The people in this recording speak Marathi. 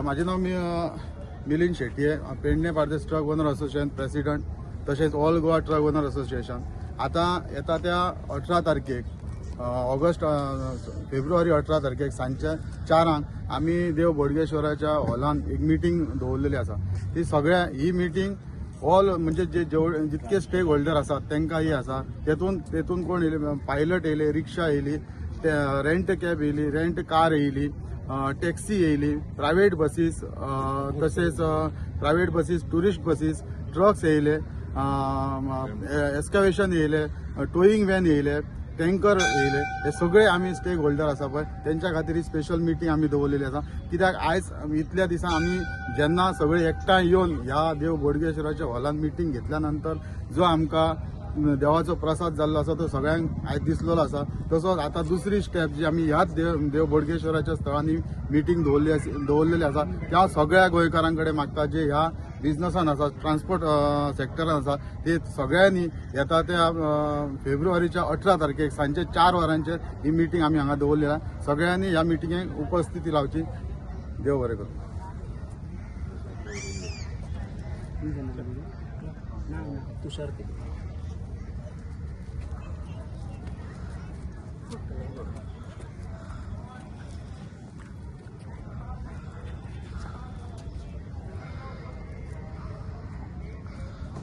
माझे नाव मिलिंद शेट्टी आहे. Pedne Bardez truck owner association president, तसेच all Goa truck owner association. आता येता त्या 18 तारखेक फेब्रुवारी 18 तारखेक सांजच्या 4 आम्ही देव बोडगेश्वराच्या हॉलान एक मिटींग दवरलेली आसा. ती सगळ्या ही मिटींग ऑल म्हणजे जितके स्टेक होल्डर आसात तांकां ही आसा. तेतून कोण येयले, पायलट येयले, रिक्षा येयली, रेंट कॅब येयली, रेंट कार येयली, टॅक्सी येयली, प्रायव्हेट बसीस, तसेच private buses, tourist buses, trucks येयले, एक्सकॅव्हेशन येयले, टोईंग व्हॅन येयले, टँकर येयले. हे सगळे आमी स्टेक होल्डर आसा पळय तेंच्या खातीर ही स्पेशल मिटींग आमी दवरलेली आसा. कित्याक आयज इतल्या दिसा आमी जेन्ना सगळे एकठांय येवन ह्या देव बोडगेश्वराच्या हॉलान मिटींग घेतल्या नंतर जो आमकां देवाचो प्रसाद जाल्लो आसा तो सगळ्यांक आयज दिसलेलो आसा. तसोच आता दुसरी स्टेप जी आमी ह्याच देव बोडगेश्वराच्या स्थळांनी मिटींग दवरलेली आसा त्या सगळ्या गोंयकारांकडे मागता जे ह्या बिझनसान आसा, ट्रान्सपोर्ट सेक्टरान आसा, ते सगळ्यांनी येता त्या फेब्रुवारीच्या 18 तारखेक सांजचे 4 वरांचेर ही मिटींग आमी हांगा दवरली आसा. सगळ्यांनी ह्या मिटींगेक उपस्थिती लावची. देव बरें करूं. तुषार